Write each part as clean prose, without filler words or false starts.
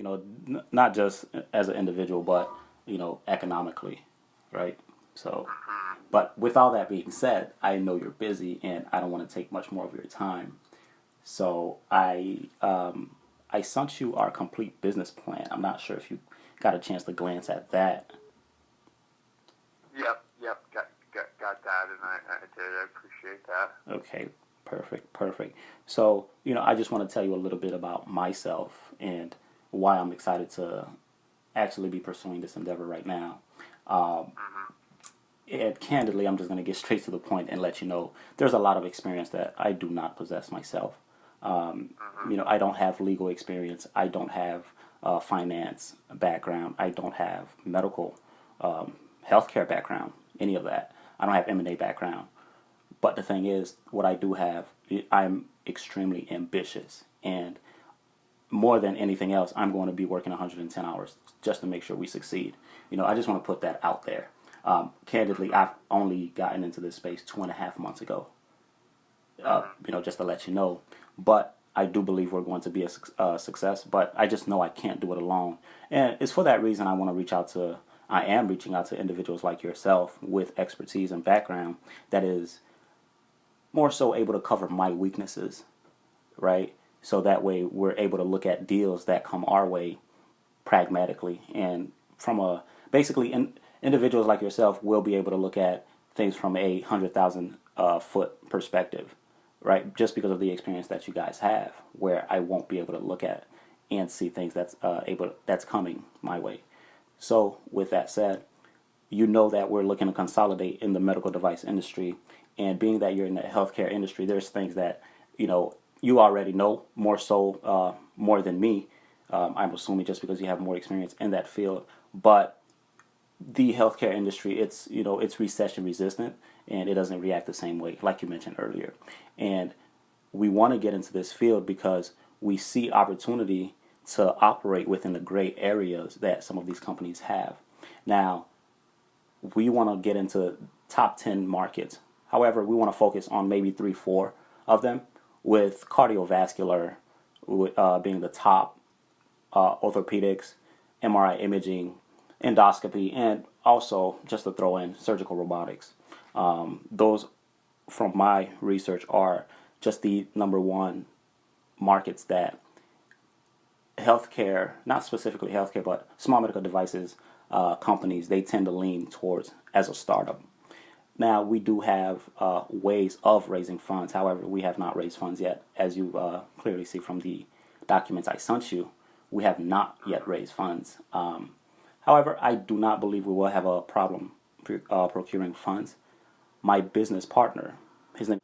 not just as an individual, but economically, right? So, but with all that being said, I know you're busy, and I don't want to take much more of your time. So I sent you our complete business plan. I'm not sure if you got a chance to glance at that. Yep, got that, and I did. I appreciate that. Okay, perfect. So, I just want to tell you a little bit about myself and why I'm excited to actually be pursuing this endeavor right now. Um, and candidly, I'm just going to get straight to the point and let you know there's a lot of experience that I do not possess myself. Um, I don't have legal experience. I don't have finance background. I don't have medical healthcare background, any of that. I don't have M&A background. But the thing is, what I do have, I'm extremely ambitious. And more than anything else, I'm going to be working 110 hours just to make sure we succeed. I just want to put that out there. Candidly, I've only gotten into this space 2.5 months ago, just to let you know. But I do believe we're going to be a success, but I just know I can't do it alone. And it's for that reason I am reaching out to individuals like yourself with expertise and background that is more so able to cover my weaknesses, right? So that way we're able to look at deals that come our way pragmatically and from a basically individuals like yourself will be able to look at things from a 100,000 foot perspective, right? Just because of the experience that you guys have, where I won't be able to look at and see things that's coming my way. So with that said, that we're looking to consolidate in the medical device industry, and being that you're in the healthcare industry, there's things that you already know more than me. I'm assuming just because you have more experience in that field, but the healthcare industry, it's recession resistant and it doesn't react the same way, like you mentioned earlier. And we want to get into this field because we see opportunity to operate within the gray areas that some of these companies have. Now, we want to get into top 10 markets. However, we want to focus on maybe 3, 4 of them, with cardiovascular being the top, orthopedics, MRI imaging, endoscopy, and also, just to throw in, surgical robotics. Those, from my research, are just the number one markets that healthcare, not specifically healthcare, but small medical devices companies, they tend to lean towards as a startup. Now, we do have ways of raising funds. However, we have not raised funds yet. As you clearly see from the documents I sent you, we have not yet raised funds. However, I do not believe we will have a problem procuring funds. My business partner, his name,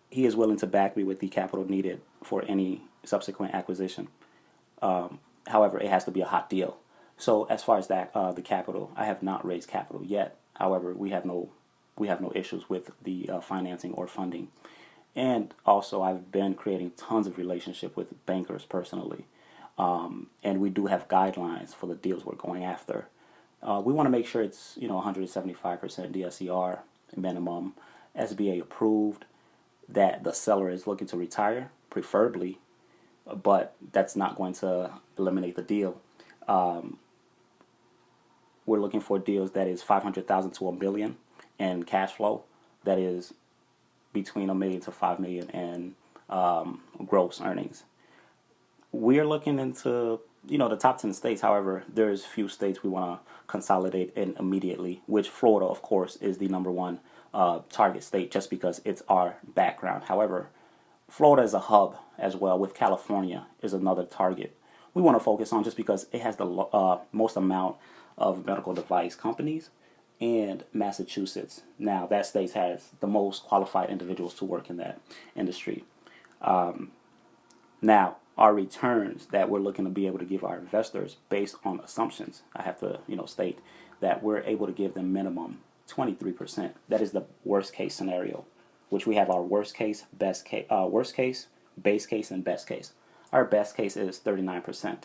he is willing to back me with the capital needed for any subsequent acquisition. However, it has to be a hot deal. So as far as that, the capital, I have not raised capital yet. However, we have no issues with the financing or funding. And also, I've been creating tons of relationship with bankers personally. And we do have guidelines for the deals we're going after. We want to make sure it's 175% DSCR minimum, SBA approved, that the seller is looking to retire, preferably, but that's not going to eliminate the deal. We're looking for deals that is 500,000 to a million in cash flow. That is between a million to 5 million in gross earnings. We are looking into the top 10 states. However, there's few states we want to consolidate in immediately, which Florida, of course, is the number one target state just because it's our background. However, Florida is a hub as well, with California is another target we want to focus on just because it has the most amount of medical device companies, and Massachusetts. Now, that state has the most qualified individuals to work in that industry. Now, our returns that we're looking to be able to give our investors based on assumptions, I have to, state that we're able to give them minimum 23%. That is the worst case scenario, which we have our worst case, worst case, base case, and best case. Our best case is 39%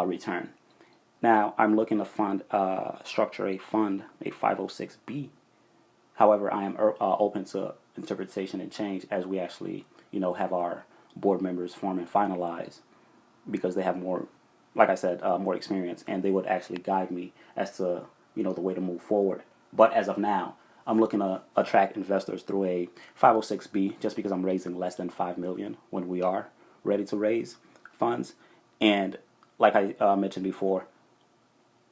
return. Now, I'm looking to structure a fund, a 506B. However, I am open to interpretation and change as we actually, have our board members form and finalize, because they have more, like I said, more experience, and they would actually guide me as to the way to move forward. But as of now, I'm looking to attract investors through a 506b, just because I'm raising less than 5 million when we are ready to raise funds, and like I mentioned before,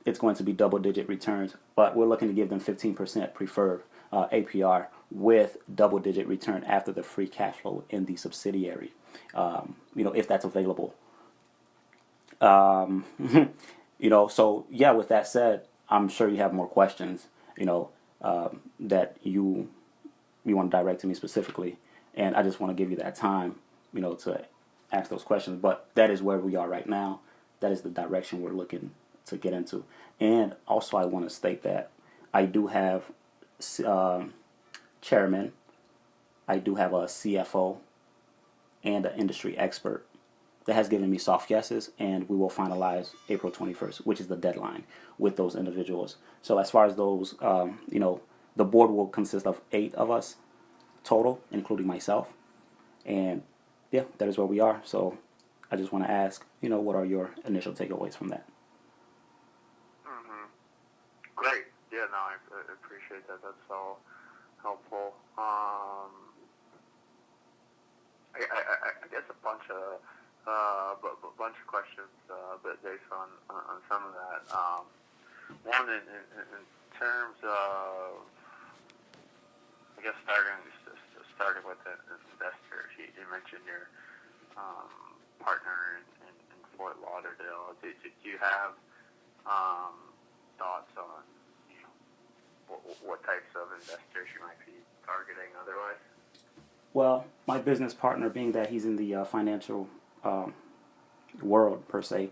it's going to be double-digit returns, but we're looking to give them 15% preferred APR with double-digit return after the free cash flow in the subsidiary, if that's available. Um, so yeah, with that said, I'm sure you have more questions, that you want to direct to me specifically, and I just want to give you that time, to ask those questions. But that is where we are right now. That is the direction we're looking to get into. And also, I want to state that I do have chairman, I do have a CFO, and an industry expert that has given me soft yeses, and we will finalize April 21st, which is the deadline with those individuals. So as far as those, the board will consist of 8 of us total, including myself. And yeah, that is where we are. So I just want to ask, what are your initial takeaways from that? Mm-hmm. Great. Yeah, no, I appreciate that. That's so helpful. I guess a bunch of questions based on some of that. One, in terms of, I guess starting with the investors. You mentioned your partner in Fort Lauderdale. Do you have thoughts on what types of investors you might be targeting otherwise? Well, my business partner, being that he's in the financial world per se,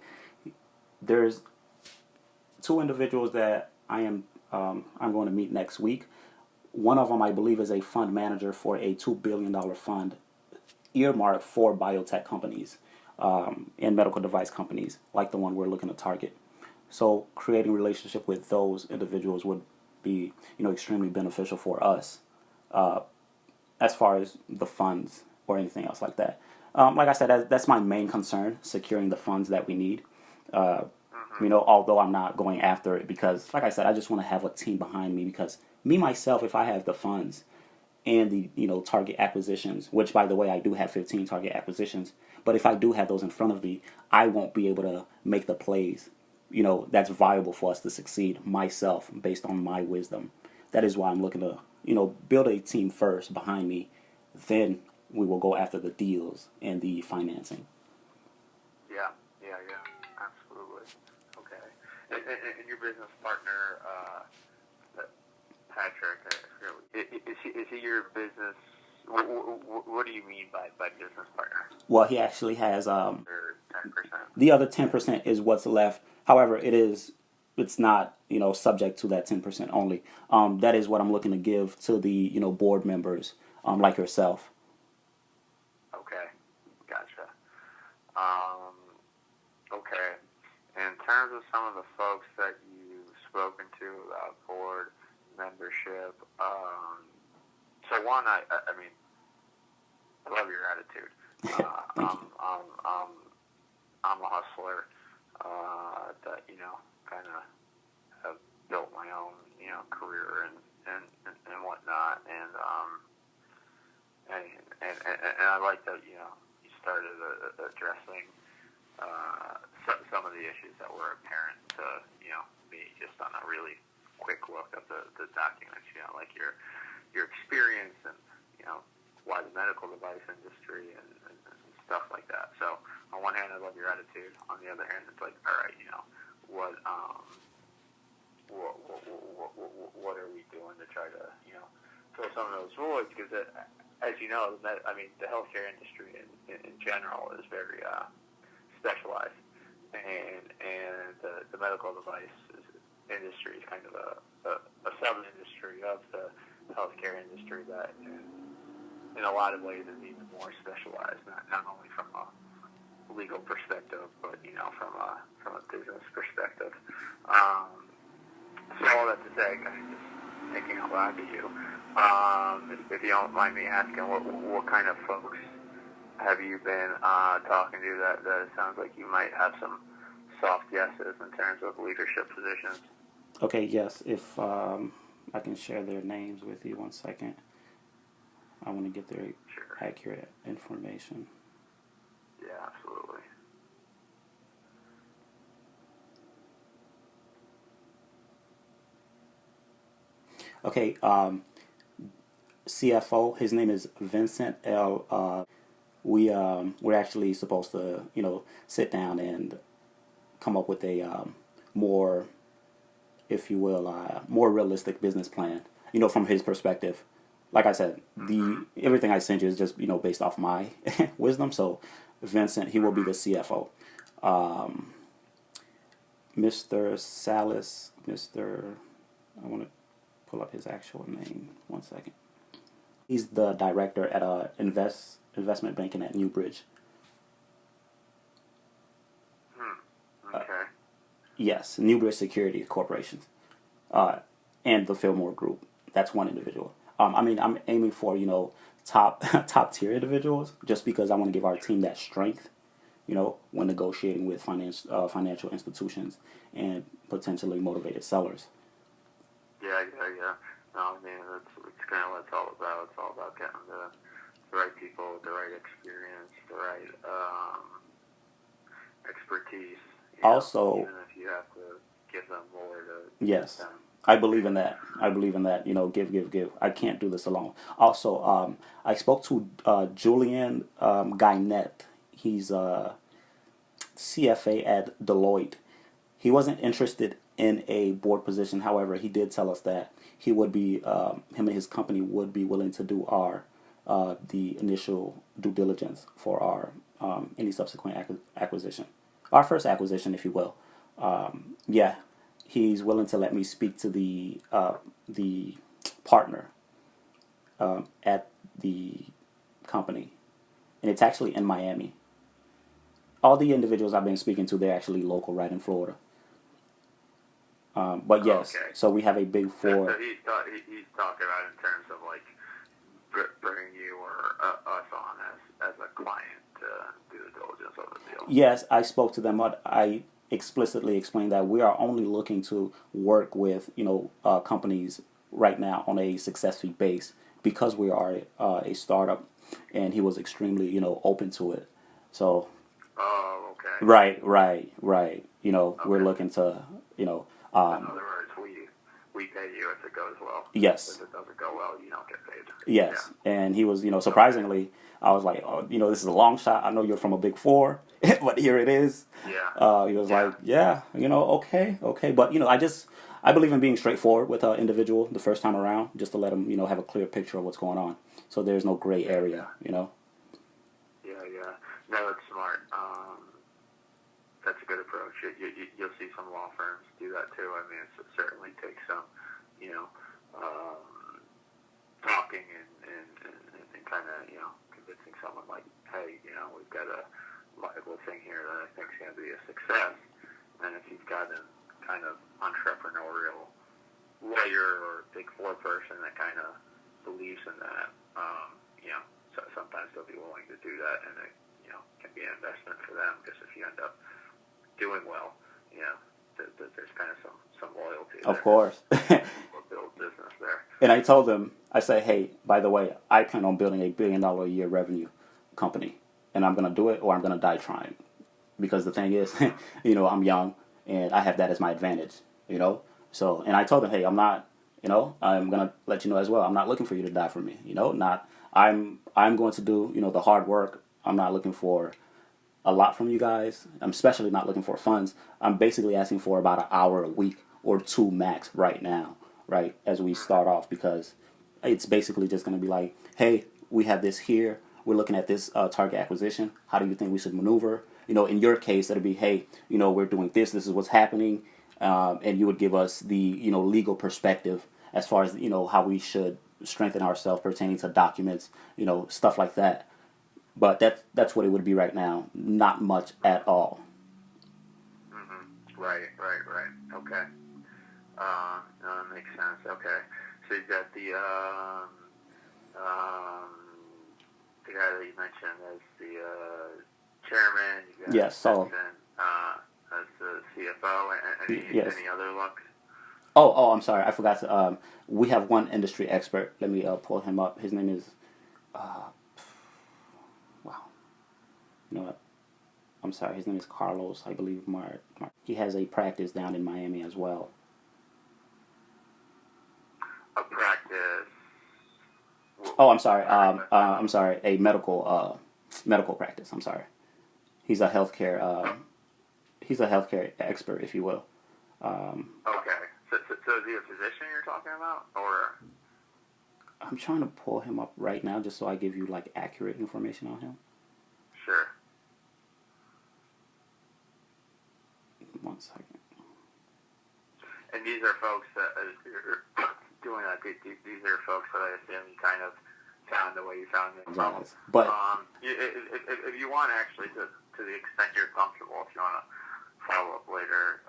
there's 2 individuals that I'm going to meet next week. One of them, I believe, is a fund manager for a $2 billion fund earmarked for biotech companies and medical device companies like the one we're looking to target. So creating relationship with those individuals would be, extremely beneficial for us as far as the funds or anything else like that. Like I said, that's my main concern, securing the funds that we need. Although I'm not going after it because, like I said, I just want to have a team behind me because me, myself, if I have the funds and the, target acquisitions, which, by the way, I do have 15 target acquisitions, but if I do have those in front of me, I won't be able to make the plays, that's viable for us to succeed myself based on my wisdom. That is why I'm looking to, build a team first behind me. Then we will go after the deals and the financing. Yeah, absolutely. Okay. And your business partner, Patrick, is he your business? What do you mean by business partner? Well, he actually has 10%. The other 10% is what's left. However, it's not subject to that 10% only. That is what I'm looking to give to the board members like yourself. Okay, gotcha. Okay. In terms of some of the folks that you've spoken to about board membership, so one, I mean, I love your attitude. Thank you. I'm a hustler that kind of have built my own career and whatnot, and I like that you started addressing some of the issues that were apparent to me just on a really quick look at the documents, like your experience and why the medical device industry and stuff like that. So on one hand, I love your attitude. On the other hand, it's like, all right, what are we doing to try to fill some of those voids? Because as you know, the healthcare industry in general is very specialized, and the medical device industry is kind of a sub-industry of the healthcare industry that in a lot of ways is even more specialized, not only from a legal perspective, but from a business perspective. So all that to say, I'm just thinking out loud to you. If you don't mind me asking, what kind of folks have you been talking to that it sounds like you might have some soft yeses in terms of leadership positions. Okay, yes. If I can share their names with you, 1 second. I want to get their Sure. accurate information. Yeah, absolutely. Okay, CFO. His name is Vincent L. We're actually supposed to, sit down and come up with a more, if you will, more realistic business plan. From his perspective. Like I said, the everything I sent you is just based off my wisdom. So, Vincent, he will be the CFO. Mr. Salas, I want to pull up his actual name. 1 second. He's the director at investment banking at Newbridge. Okay. Yes, Newbridge Securities Corporations, and the Fillmore Group. That's one individual. I'm aiming for top top tier individuals, just because I want to give our team that strength, when negotiating with financial institutions and potentially motivated sellers. Yeah. No, I mean, it's kind of what it's all about. It's all about getting the right people with the right experience, the right expertise. Also, even if you have to give them more to yes, them. I believe in that. I believe in that. Give. I can't do this alone. Also, I spoke to Julian Guynet. He's CFA at Deloitte. He wasn't interested in a board position. However, he did tell us that he would be, him and his company would be willing to do the initial due diligence for our any subsequent acquisition, our first acquisition, if you will. Yeah, he's willing to let me speak to the partner at the company, and it's actually in Miami. All the individuals I've been speaking to, they're actually local, right in Florida. But yes, Okay. so we have a big four. So he's talking about in terms of like bringing you or us on as a client to do the diligence of the deal. Yes, I spoke to them. I explicitly explained that we are only looking to work with companies right now on a success fee base, because we are a startup, and he was extremely open to it. So Oh, okay. right. Okay. We're looking to In other words, we pay you if it goes well. yes. If it doesn't go well, you don't get paid. Yes, and he was, surprisingly, I was like, oh, this is a long shot. I know you're from a big four, but here it is. Yeah. He was like, yeah, okay, but I believe in being straightforward with an individual the first time around, just to let them, have a clear picture of what's going on, so there's no gray area. Yeah. No, it's smart. That's a good approach. You'll see some law firms do that too. I mean, it certainly takes some, talking and kind of, convincing someone like, hey, we've got a viable thing here that I think is going to be a success. And if you've got a kind of entrepreneurial lawyer or big four person that kind of believes in that, so sometimes they'll be willing to do that, and it, can be an investment for them, because if you end up doing well, there's kind of some loyalty there. Of course. We'll build business there. And I told them, I said, hey, by the way, I plan on building $1 billion a year revenue company, and I'm going to do it or I'm going to die trying. Because the thing is, I'm young and I have that as my advantage, So, and I told them, hey, I'm not, I'm going to let you know as well. I'm not looking for you to die for me, I'm going to do, the hard work. I'm not looking for a lot from you guys. I'm especially not looking for funds. I'm basically asking for about an hour a week or two max right now, right, as we start off, because it's basically just going to be like, hey, we have this here. We're looking at this target acquisition. How do you think we should maneuver? In your case, it'll be, hey, we're doing this. This is what's happening. And you would give us the, legal perspective as far as, how we should strengthen ourselves pertaining to documents, stuff like that. But that's what it would be right now. Not much at all. Mm-hmm. Right. Okay. No, that makes sense. Okay. So you've got the guy that you mentioned as the chairman. You've got Yes. So as the CFO, and Yes. any other looks? Oh, I'm sorry. I forgot to. We have one industry expert. Let me pull him up. His name is. Wow. You know what? I'm sorry. His name is Carlos, I believe. He has a practice down in Miami as well. A practice. Oh, I'm sorry. I'm sorry. A medical practice. I'm sorry. He's a healthcare. He's a healthcare expert, if you will. Okay. So is he a physician you're talking about, or? I'm trying to pull him up right now just so I give you like accurate information on him. Sure. 1 second. And these are folks that are doing that. These are folks that I assume you kind of found the way you found them. But if you want, actually, to the extent you're comfortable, if you want to follow up later,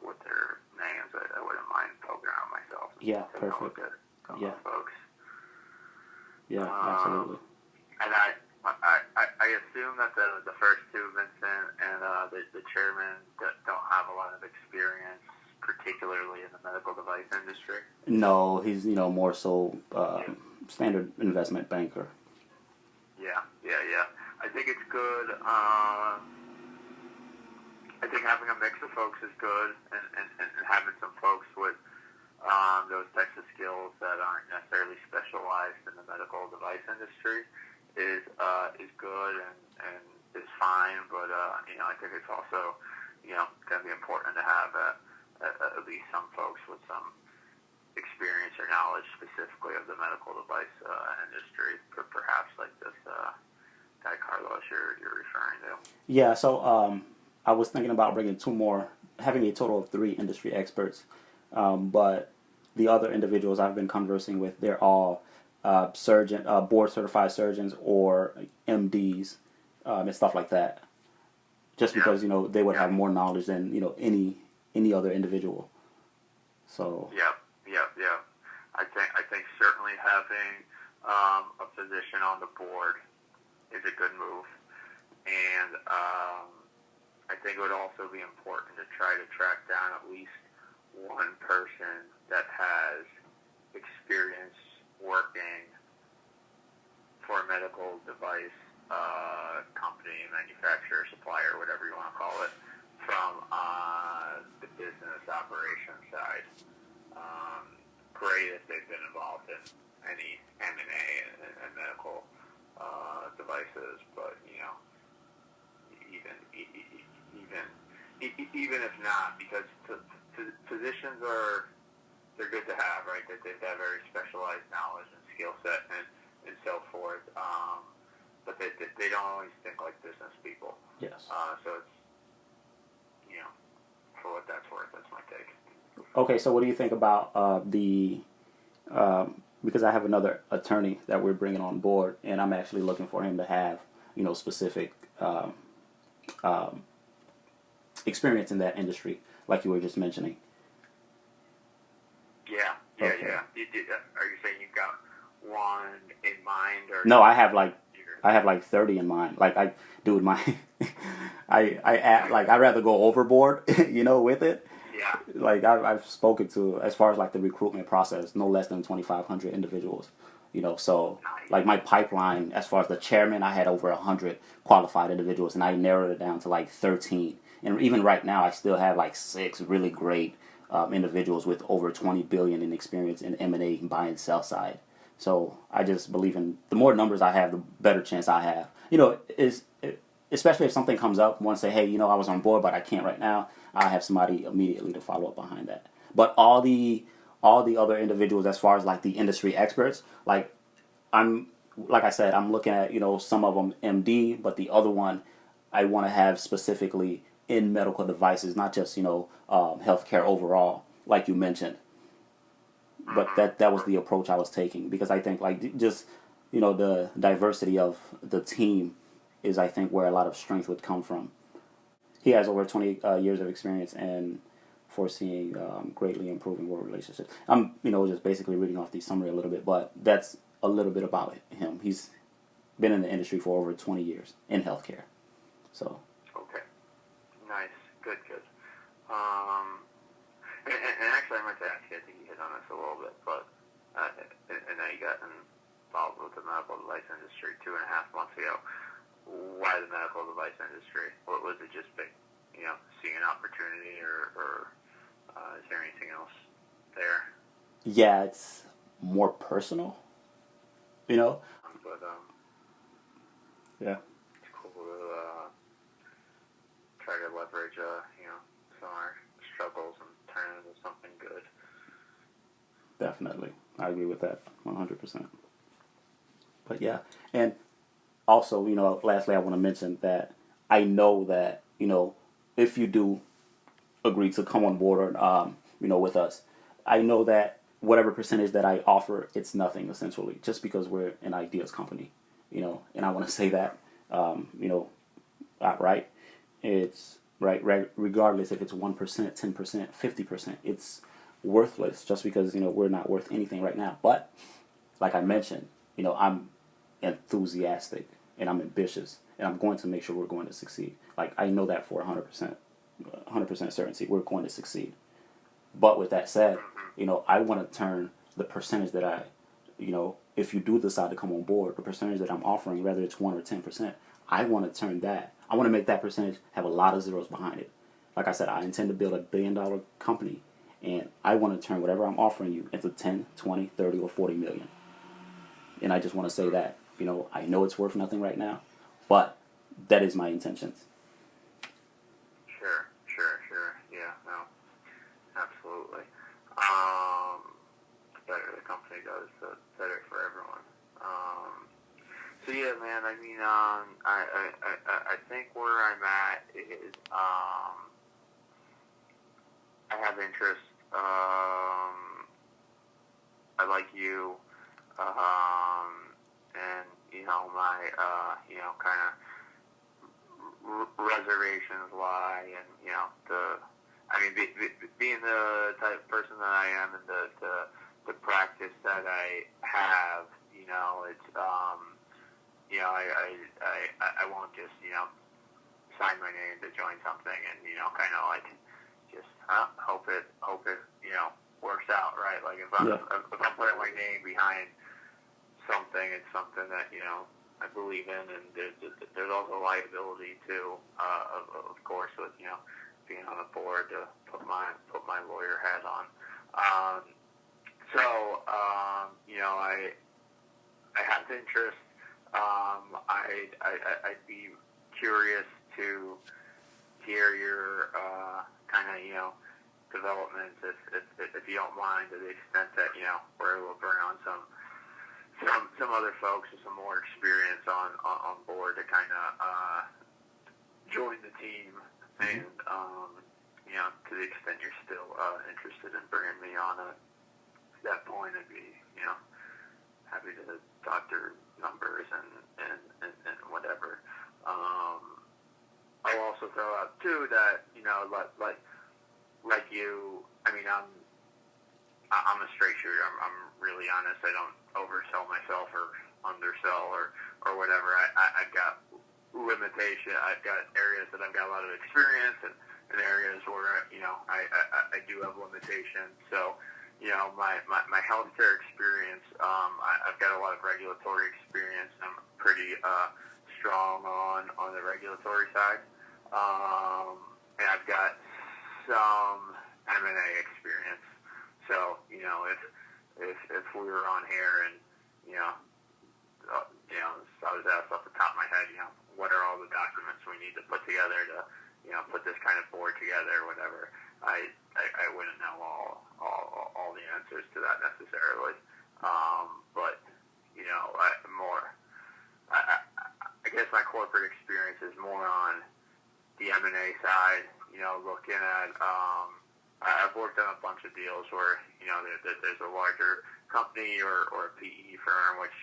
with their names, I wouldn't mind poking around myself. Yeah, perfect. Yeah, folks. Yeah, absolutely. And I assume that the first two, Vincent and the chairman, don't have a lot of experience, particularly in the medical device industry. No, he's more so standard investment banker. Yeah. I think it's good. I think having a mix of folks is good, and having some folks with those types of skills that aren't necessarily specialized in the medical device industry is good and is fine. But I think it's also going to be important to have at least some folks with some experience or knowledge specifically of the medical device industry, perhaps like this guy Carlos you're referring to. Yeah, so I was thinking about bringing two more, having a total of 3 industry experts, but the other individuals I've been conversing with, they're all board certified surgeons or MDs and stuff like that. Just because they would have more knowledge than any other individual. So. Yeah. I think certainly having a physician on the board is a good move, and I think it would also be important to try to track down at least one person that has experience working for a medical device company, manufacturer, supplier, whatever you want to call it, from the business operations side. Great if they've been involved in any M&A and medical devices, but even if not, because physicians they're good to have, right? That they have very specialized knowledge and skill set and so forth. But they don't always think like business people. Yes. So it's for what that's worth, that's my take. Okay, so what do you think about because I have another attorney that we're bringing on board, and I'm actually looking for him to have, specific experience in that industry, like you were just mentioning. Yeah. Okay. Are you saying you've got one in mind, or no? I have like 30 in mind. Like I'd rather go overboard, with it. Yeah. Like I've spoken to, as far as like the recruitment process, no less than 2,500 individuals. So Nice. like my pipeline, as far as the chairman, I had over 100 qualified individuals, and I narrowed it down to like 13. And even right now, I still have like 6 really great individuals with over 20 billion in experience in M&A, buy and sell side. So I just believe in the more numbers I have, the better chance I have. Especially if something comes up, one say, hey, I was on board, but I can't right now. I have somebody immediately to follow up behind that. But all the other individuals, as far as like the industry experts, like I said, I'm looking at some of them MD, but the other one I want to have specifically in medical devices, not just healthcare overall, like you mentioned. But that was the approach I was taking, because I think like just the diversity of the team is, I think, where a lot of strength would come from. He has over 20 years of experience and foreseeing greatly improving work relationships. I'm just basically reading off the summary a little bit, but that's a little bit about him. He's been in the industry for over 20 years in healthcare. So. Okay. Nice. Good, good. Um, and actually, I meant to ask you, I think you hit on this a little bit, but and now you got involved with the medical device industry 2.5 months ago. Why the medical device industry? What was it? Just big, seeing an opportunity, or is there anything else there? Yeah, it's more personal, you know. But Yeah, it's cool to try to leverage, some of our struggles and turn it into something good. definitely. I agree with that 100%. But yeah, and also, lastly, I want to mention that I know that, if you do agree to come on board, with us, I know that whatever percentage that I offer, it's nothing essentially, just because we're an ideas company, and I want to say that, outright. It's right, regardless if it's 1%, 10%, 50%, it's worthless just because, we're not worth anything right now. But like I mentioned, I'm enthusiastic and I'm ambitious and I'm going to make sure we're going to succeed. Like I know that for 100% certainty we're going to succeed. But with that said, I want to turn the percentage that if you do decide to come on board, the percentage that I'm offering, whether it's 1 or 10%, I want to turn that. I want to make that percentage have a lot of zeros behind it. Like I said, I intend to build $1 billion company, and I want to turn whatever I'm offering you into 10, 20, 30, or 40 million. And I just want to say that, I know it's worth nothing right now, but that is my intentions. Sure. Yeah, no, absolutely. The better the company does, the better for everyone. So yeah, man. I mean, I think where I'm at is, I have interest. I like you, and my kind of reservations lie, and being the type of person that I am, and the practice that I have, it's I won't just sign my name to join something and kind of like just hope it works out, right? Like if I'm putting my name behind something, it's something that I believe in, and there's also liability too, of course, with being on the board to put my lawyer hat on. I have interest. I'd be curious to hear your kind of developments, if you don't mind, to the extent that we're able to bring on some other folks with some more experience on board to kind of join the team, and to the extent you're still interested in bringing me on at that point, I'd be happy to talk through numbers and whatever. I'll also throw out too that like you, I mean, I'm a straight shooter. I'm really honest. I don't oversell myself or undersell or whatever. I've got limitation. I've got areas that I've got a lot of experience, and areas where I do have limitations. So my healthcare experience, I've got a lot of regulatory experience. I'm pretty strong on the regulatory side, and I've got some M&A experience. So if we were on here and I was asked off the top of my head, what are all the documents we need to put together to put this kind of board together or whatever, I wouldn't know all the answers to that necessarily. But I guess my corporate experience is more on the M&A side. Looking at I've worked on a bunch of deals where there's a larger company or a PE firm, which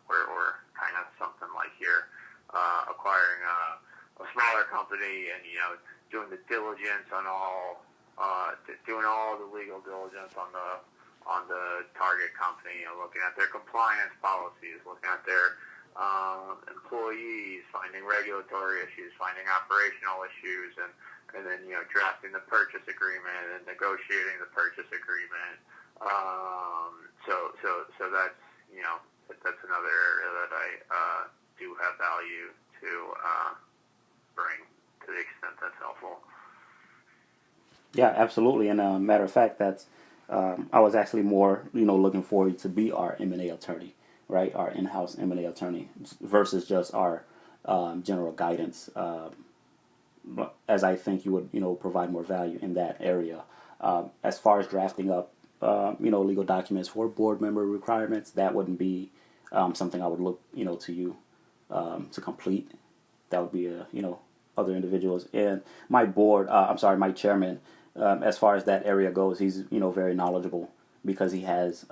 we're kind of something like here, acquiring a smaller company, and doing the diligence on doing all the legal diligence on the target company, looking at their compliance policies, looking at their employees, finding regulatory issues, finding operational issues, and and then drafting the purchase agreement and negotiating the purchase agreement. So that's that's another area that I do have value to bring to the extent that's helpful. Yeah, absolutely. And matter of fact, that's I was actually more looking for you to be our M&A attorney, right? Our in-house M&A attorney versus just our general guidance. As I think you would provide more value in that area. As far as drafting up legal documents for board member requirements, that wouldn't be something I would look to you to complete. That would be other individuals and my board. My chairman. As far as that area goes, he's very knowledgeable because he has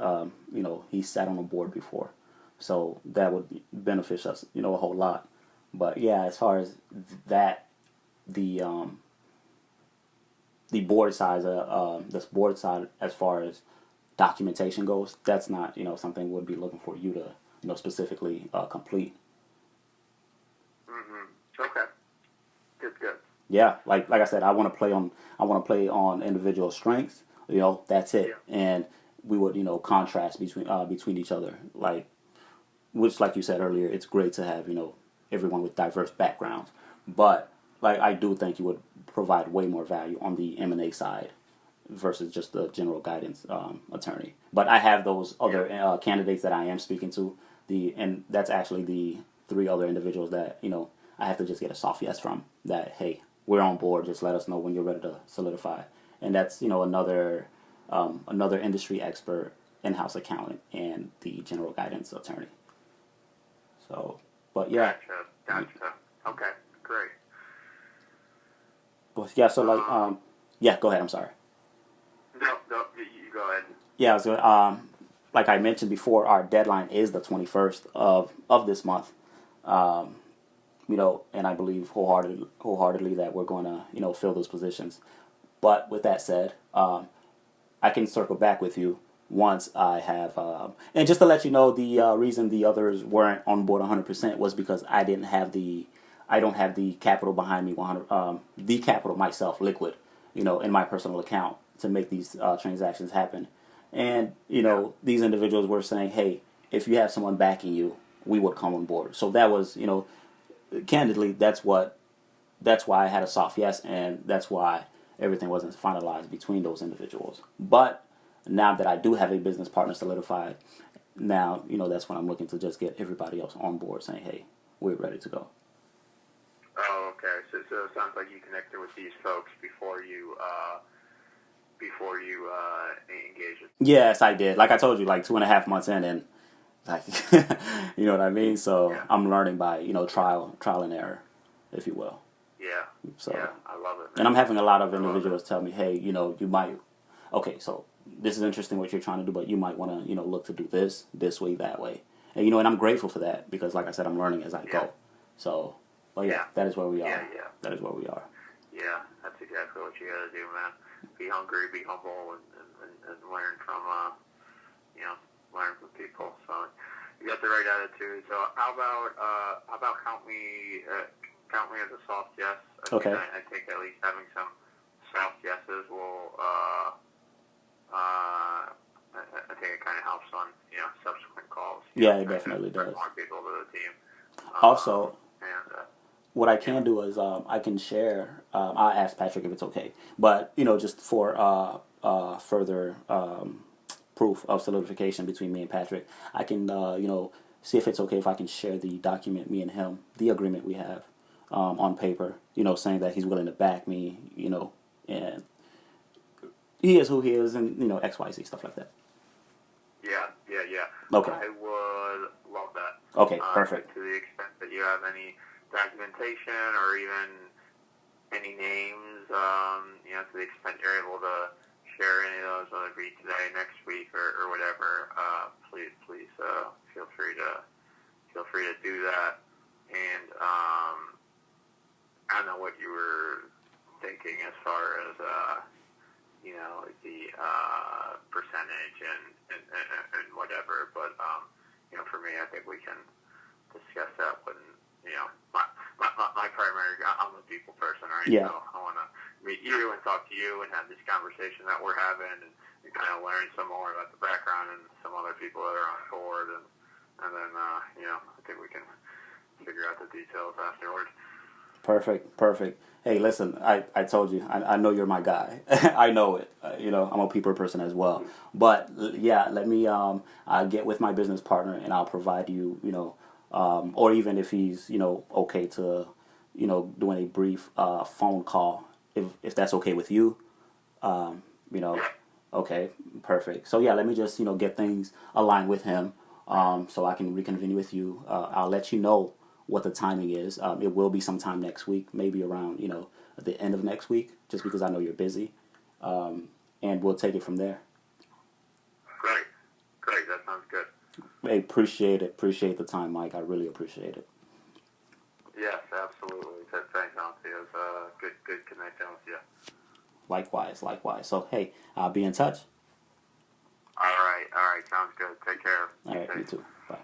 he's sat on a board before, so that would benefit us a whole lot. But yeah, as far as that, the board side, this board side, as far as documentation goes, that's not something we'd be looking for you to specifically complete. Mm-hmm. Okay. Good. Yeah, like I said, I want to play on individual strengths. That's it, Yeah. and we would contrast between each other. Which, like you said earlier, it's great to have everyone with diverse backgrounds, but I do think you would provide way more value on the M&A side versus just the general guidance attorney. But I have those other candidates that I am speaking to, and that's actually the 3 other individuals that I have to just get a soft yes from. That, hey, we're on board. Just let us know when you're ready to solidify. And that's another industry expert, in-house accountant, and the general guidance attorney. So, but yeah. Gotcha. Okay, great. But yeah, so yeah, go ahead. I'm sorry. No, you go ahead. Yeah, so like I mentioned before, our deadline is the 21st of this month. And I believe wholeheartedly that we're going to fill those positions. But with that said, I can circle back with you once I have, and just to let you know, the reason the others weren't on board 100% was because I don't have the capital behind me, the capital myself, liquid, in my personal account to make these transactions happen. And these individuals were saying, hey, if you have someone backing you, we would come on board. So that was, candidly, that's why I had a soft yes, and that's why everything wasn't finalized between those individuals. But now that I do have a business partner solidified, now that's when I'm looking to just get everybody else on board, saying, "Hey, we're ready to go." Oh, okay. So it sounds like you connected with these folks before you engage with them. Yes, I did. Like I told you, like 2.5 months in, and like you know what I mean. So Yeah. I'm learning by trial and error, if you will. Yeah. So Yeah, I love it, man. and I'm having a lot of individuals tell me, hey, you might, okay, so this is interesting what you're trying to do, but you might want to look to do this way, that way, and and I'm grateful for that because, like I said, I'm learning as I go. So, but yeah, that is where we are. Yeah. That is where we are. Yeah, that's exactly what you got to do, man. Be hungry, be humble, and learn from learn from people. So you got the right attitude. So how about count me as a soft yes? Okay. I think at least having some soft yeses will I think it kind of helps on subsequent calls. Yeah, it definitely does. More people to the team. Also, and what I can do is I can share. I'll ask Patrick if it's okay, but just for further proof of solidification between me and Patrick, I can see if it's okay if I can share the document, me and him, the agreement we have on paper. Saying that he's willing to back me. And he is who he is, and XYZ stuff like that. Yeah. Okay. I would love that. Okay, perfect. To the extent that you have any documentation or even any names, to the extent you're able to share any of those, whether it be today, next week, or whatever, please feel free to do that. And I don't know what you were thinking as far as the percentage and whatever, but for me, I think we can discuss that when my primary. I'm a people person, right? Yeah. So I want to through and talk to you and have this conversation that we're having and kind of learn some more about the background and some other people that are on board. And then, I think we can figure out the details afterwards. Perfect. Hey, listen, I told you, I know you're my guy. I know it. I'm a people person as well. But yeah, let me I'll get with my business partner and I'll provide you, or even if he's, okay to, doing a brief phone call, if that's okay with you, okay, perfect. So yeah, let me just, get things aligned with him, so I can reconvene with you. I'll let you know what the timing is. It will be sometime next week, maybe around, at the end of next week, just because I know you're busy. And we'll take it from there. Great, that sounds good. Hey, appreciate it. Appreciate the time, Mike. I really appreciate it. Yes, absolutely. Thanks, Nancy. It was good connecting with you. Likewise. So, hey, I'll be in touch. All right. Sounds good. Take care. All right, you too. Bye.